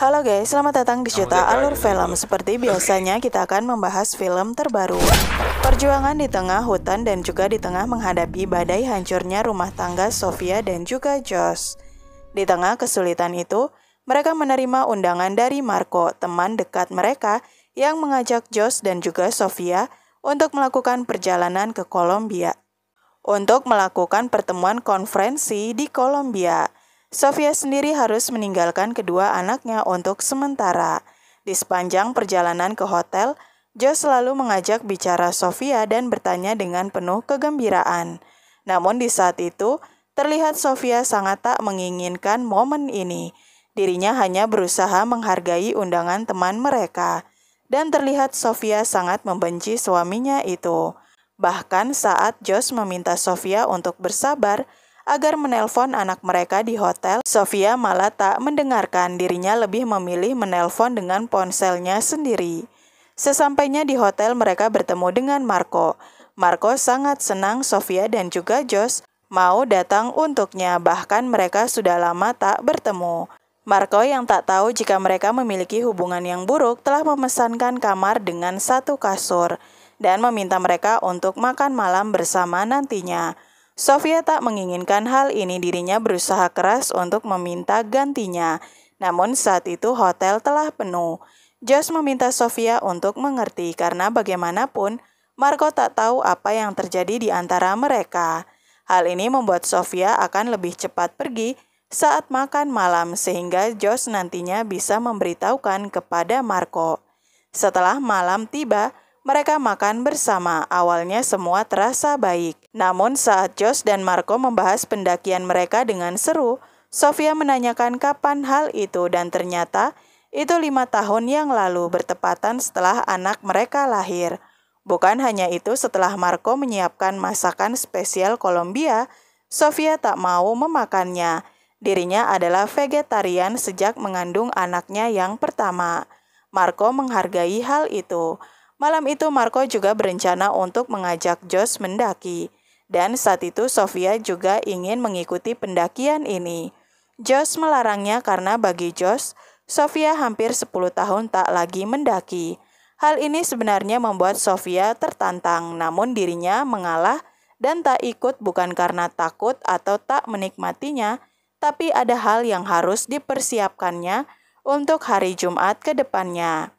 Halo guys, selamat datang di Juta Alur Film. Seperti biasanya kita akan membahas film terbaru. Perjuangan di tengah hutan dan juga di tengah menghadapi badai hancurnya rumah tangga Sofia dan juga Josh. Di tengah kesulitan itu, mereka menerima undangan dari Marco, teman dekat mereka yang mengajak Josh dan juga Sofia untuk melakukan perjalanan ke Kolombia. Untuk melakukan pertemuan konferensi di Kolombia, Sofia sendiri harus meninggalkan kedua anaknya untuk sementara. Di sepanjang perjalanan ke hotel, Josh selalu mengajak bicara Sofia dan bertanya dengan penuh kegembiraan. Namun di saat itu, terlihat Sofia sangat tak menginginkan momen ini. Dirinya hanya berusaha menghargai undangan teman mereka. Dan terlihat Sofia sangat membenci suaminya itu. Bahkan saat Josh meminta Sofia untuk bersabar agar menelpon anak mereka di hotel, Sofia malah tak mendengarkan. Dirinya lebih memilih menelpon dengan ponselnya sendiri. Sesampainya di hotel, mereka bertemu dengan Marco. Marco sangat senang Sofia dan juga Josh mau datang untuknya, bahkan mereka sudah lama tak bertemu. Marco yang tak tahu jika mereka memiliki hubungan yang buruk telah memesankan kamar dengan satu kasur dan meminta mereka untuk makan malam bersama nantinya. Sofia tak menginginkan hal ini, dirinya berusaha keras untuk meminta gantinya. Namun saat itu hotel telah penuh. Josh meminta Sofia untuk mengerti karena bagaimanapun Marco tak tahu apa yang terjadi di antara mereka. Hal ini membuat Sofia akan lebih cepat pergi saat makan malam sehingga Josh nantinya bisa memberitahukan kepada Marco. Setelah malam tiba, mereka makan bersama. Awalnya semua terasa baik. Namun saat Josh dan Marco membahas pendakian mereka dengan seru, Sofia menanyakan kapan hal itu dan ternyata itu 5 tahun yang lalu, bertepatan setelah anak mereka lahir. Bukan hanya itu, setelah Marco menyiapkan masakan spesial Kolombia, Sofia tak mau memakannya. Dirinya adalah vegetarian sejak mengandung anaknya yang pertama. Marco menghargai hal itu. Malam itu Marco juga berencana untuk mengajak Josh mendaki. Dan saat itu Sofia juga ingin mengikuti pendakian ini. Josh melarangnya karena bagi Josh, Sofia hampir 10 tahun tak lagi mendaki. Hal ini sebenarnya membuat Sofia tertantang, namun dirinya mengalah dan tak ikut bukan karena takut atau tak menikmatinya, tapi ada hal yang harus dipersiapkannya untuk hari Jumat ke depannya.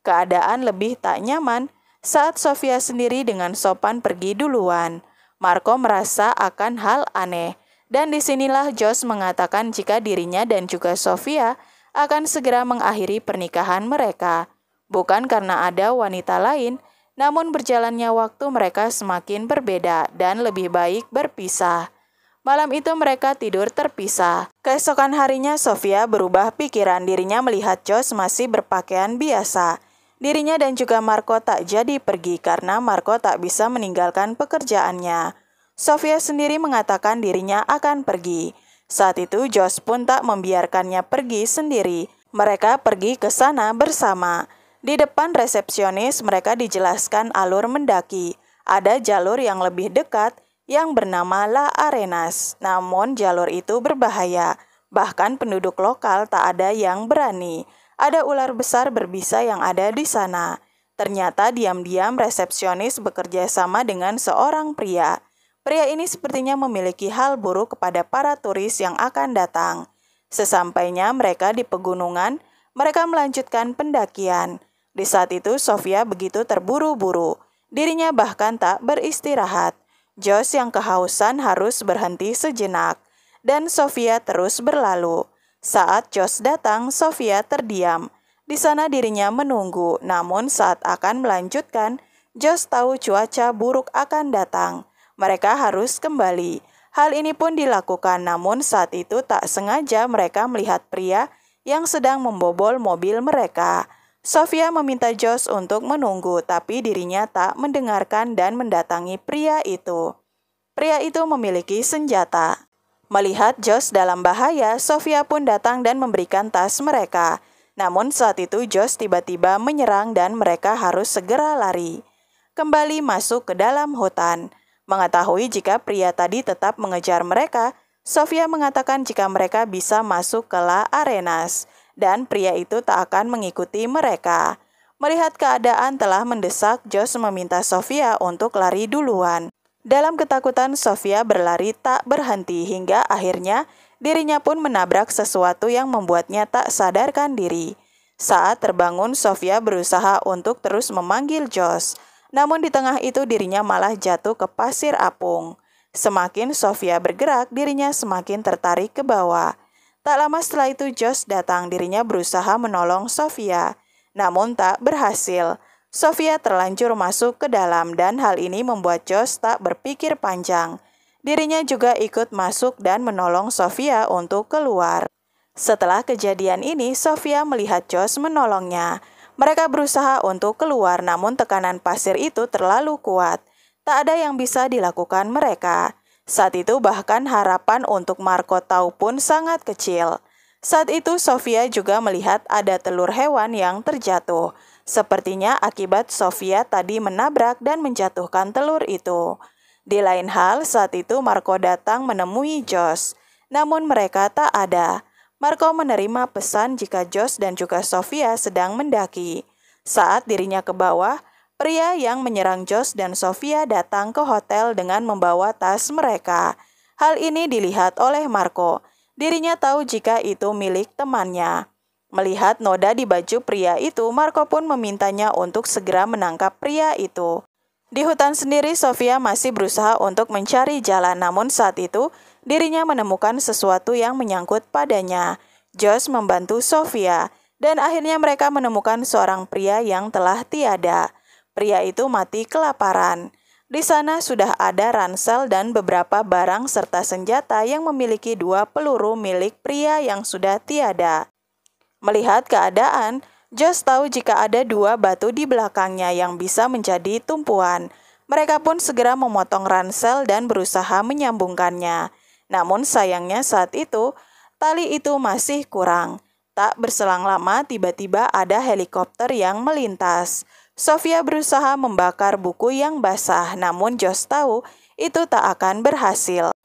Keadaan lebih tak nyaman saat Sofia sendiri dengan sopan pergi duluan. Marco merasa akan hal aneh, dan disinilah Josh mengatakan jika dirinya dan juga Sofia akan segera mengakhiri pernikahan mereka. Bukan karena ada wanita lain, namun berjalannya waktu mereka semakin berbeda dan lebih baik berpisah. Malam itu mereka tidur terpisah. Keesokan harinya Sofia berubah pikiran, dirinya melihat Josh masih berpakaian biasa. Dirinya dan juga Marco tak jadi pergi karena Marco tak bisa meninggalkan pekerjaannya. Sofia sendiri mengatakan dirinya akan pergi. Saat itu Josh pun tak membiarkannya pergi sendiri. Mereka pergi ke sana bersama. Di depan resepsionis mereka dijelaskan alur mendaki. Ada jalur yang lebih dekat yang bernama La Arenas. Namun jalur itu berbahaya. Bahkan penduduk lokal tak ada yang berani. Ada ular besar berbisa yang ada di sana. Ternyata diam-diam resepsionis bekerja sama dengan seorang pria. Pria ini sepertinya memiliki hal buruk kepada para turis yang akan datang. Sesampainya mereka di pegunungan, mereka melanjutkan pendakian. Di saat itu Sofia begitu terburu-buru. Dirinya bahkan tak beristirahat. Josh yang kehausan harus berhenti sejenak. Dan Sofia terus berlalu. Saat Josh datang, Sofia terdiam. Di sana dirinya menunggu, namun saat akan melanjutkan, Josh tahu cuaca buruk akan datang. Mereka harus kembali. Hal ini pun dilakukan, namun saat itu tak sengaja mereka melihat pria yang sedang membobol mobil mereka. Sofia meminta Josh untuk menunggu, tapi dirinya tak mendengarkan dan mendatangi pria itu. Pria itu memiliki senjata. Melihat Josh dalam bahaya, Sofia pun datang dan memberikan tas mereka. Namun saat itu Josh tiba-tiba menyerang dan mereka harus segera lari. Kembali masuk ke dalam hutan. Mengetahui jika pria tadi tetap mengejar mereka, Sofia mengatakan jika mereka bisa masuk ke La Arenas. dan pria itu tak akan mengikuti mereka. Melihat keadaan telah mendesak, Josh meminta Sofia untuk lari duluan. Dalam ketakutan, Sofia berlari tak berhenti hingga akhirnya dirinya pun menabrak sesuatu yang membuatnya tak sadarkan diri. Saat terbangun, Sofia berusaha untuk terus memanggil Josh. Namun di tengah itu dirinya malah jatuh ke pasir apung. Semakin Sofia bergerak, dirinya semakin tertarik ke bawah. Tak lama setelah itu Josh datang, dirinya berusaha menolong Sofia. Namun tak berhasil. Sofia terlanjur masuk ke dalam dan hal ini membuat Josh tak berpikir panjang. Dirinya juga ikut masuk dan menolong Sofia untuk keluar. Setelah kejadian ini, Sofia melihat Josh menolongnya. Mereka berusaha untuk keluar, namun tekanan pasir itu terlalu kuat. Tak ada yang bisa dilakukan mereka. Saat itu bahkan harapan untuk Marco tahu pun sangat kecil. Saat itu Sofia juga melihat ada telur hewan yang terjatuh. Sepertinya akibat Sofia tadi menabrak dan menjatuhkan telur itu. Di lain hal, saat itu Marco datang menemui Josh. Namun mereka tak ada. Marco menerima pesan jika Josh dan juga Sofia sedang mendaki. Saat dirinya ke bawah, pria yang menyerang Josh dan Sofia datang ke hotel dengan membawa tas mereka. Hal ini dilihat oleh Marco. Dirinya tahu jika itu milik temannya. Melihat noda di baju pria itu, Marco pun memintanya untuk segera menangkap pria itu. Di hutan sendiri, Sofia masih berusaha untuk mencari jalan, namun saat itu dirinya menemukan sesuatu yang menyangkut padanya. Josh membantu Sofia, dan akhirnya mereka menemukan seorang pria yang telah tiada. Pria itu mati kelaparan. Di sana sudah ada ransel dan beberapa barang serta senjata yang memiliki 2 peluru milik pria yang sudah tiada. Melihat keadaan, Josh tahu jika ada 2 batu di belakangnya yang bisa menjadi tumpuan. Mereka pun segera memotong ransel dan berusaha menyambungkannya. Namun sayangnya saat itu, tali itu masih kurang. Tak berselang lama, tiba-tiba ada helikopter yang melintas. Sofia berusaha membakar buku yang basah, namun Josh tahu itu tak akan berhasil.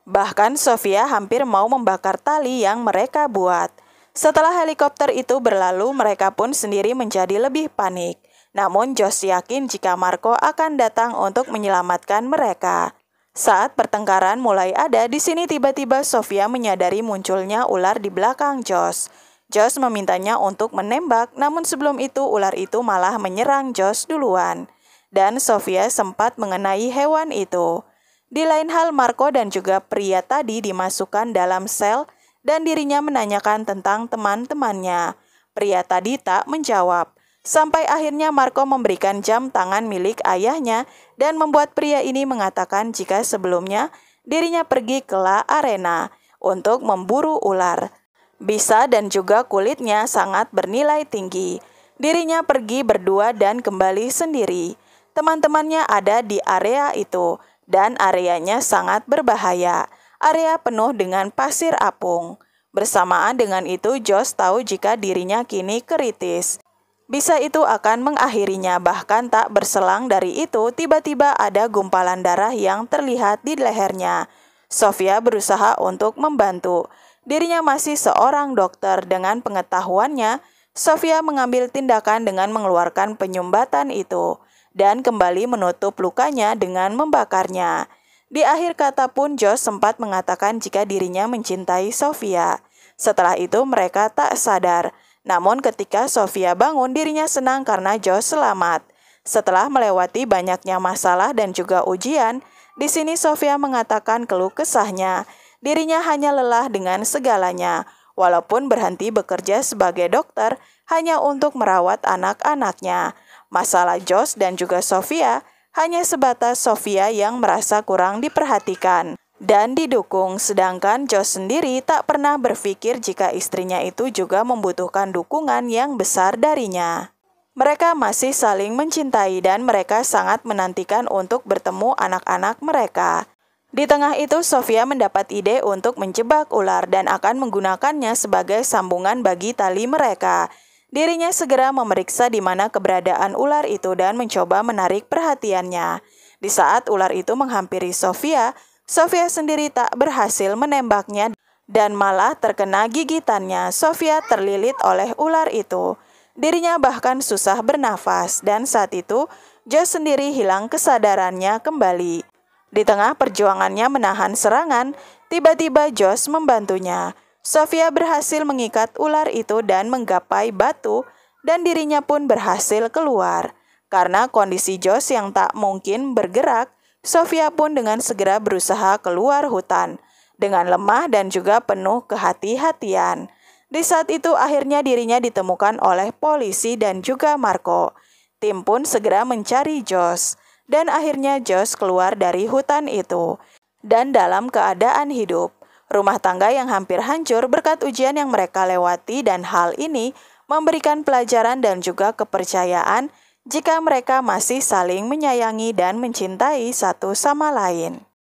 Bahkan Sofia hampir mau membakar tali yang mereka buat. Setelah helikopter itu berlalu, mereka pun sendiri menjadi lebih panik. Namun Josh yakin jika Marco akan datang untuk menyelamatkan mereka. Saat pertengkaran mulai ada, di sini tiba-tiba Sofia menyadari munculnya ular di belakang Josh. Josh memintanya untuk menembak, namun sebelum itu ular itu malah menyerang Josh duluan. Dan Sofia sempat mengenai hewan itu. Di lain hal, Marco dan juga pria tadi dimasukkan dalam sel dan dirinya menanyakan tentang teman-temannya. Pria tadi tak menjawab. Sampai akhirnya Marco memberikan jam tangan milik ayahnya dan membuat pria ini mengatakan jika sebelumnya dirinya pergi ke La Arena untuk memburu ular. Bisa dan juga kulitnya sangat bernilai tinggi. Dirinya pergi berdua dan kembali sendiri. Teman-temannya ada di area itu dan areanya sangat berbahaya. Area penuh dengan pasir apung. Bersamaan dengan itu, Josh tahu jika dirinya kini kritis. Bisa itu akan mengakhirinya, bahkan tak berselang dari itu, tiba-tiba ada gumpalan darah yang terlihat di lehernya. Sofia berusaha untuk membantu. Dirinya masih seorang dokter, dengan pengetahuannya, Sofia mengambil tindakan dengan mengeluarkan penyumbatan itu, dan kembali menutup lukanya dengan membakarnya. Di akhir kata pun Josh sempat mengatakan jika dirinya mencintai Sofia. Setelah itu mereka tak sadar. Namun ketika Sofia bangun, dirinya senang karena Josh selamat. Setelah melewati banyaknya masalah dan juga ujian, di sini Sofia mengatakan keluh kesahnya. Dirinya hanya lelah dengan segalanya. Walaupun berhenti bekerja sebagai dokter hanya untuk merawat anak-anaknya. Masalah Josh dan juga Sofia hanya sebatas Sofia yang merasa kurang diperhatikan dan didukung, sedangkan Josh sendiri tak pernah berpikir jika istrinya itu juga membutuhkan dukungan yang besar darinya. Mereka masih saling mencintai dan mereka sangat menantikan untuk bertemu anak-anak mereka. Di tengah itu, Sofia mendapat ide untuk menjebak ular dan akan menggunakannya sebagai sambungan bagi tali mereka. Dirinya segera memeriksa di mana keberadaan ular itu dan mencoba menarik perhatiannya. Di saat ular itu menghampiri Sofia, Sofia sendiri tak berhasil menembaknya dan malah terkena gigitannya. Sofia terlilit oleh ular itu. Dirinya bahkan susah bernafas dan saat itu Josh sendiri hilang kesadarannya kembali. Di tengah perjuangannya menahan serangan, tiba-tiba Josh membantunya. Sofia berhasil mengikat ular itu dan menggapai batu dan dirinya pun berhasil keluar. Karena kondisi Josh yang tak mungkin bergerak, Sofia pun dengan segera berusaha keluar hutan dengan lemah dan juga penuh kehati-hatian. Di saat itu akhirnya dirinya ditemukan oleh polisi dan juga Marco. Tim pun segera mencari Josh dan akhirnya Josh keluar dari hutan itu dan dalam keadaan hidup. Rumah tangga yang hampir hancur berkat ujian yang mereka lewati dan hal ini memberikan pelajaran dan juga kepercayaan jika mereka masih saling menyayangi dan mencintai satu sama lain.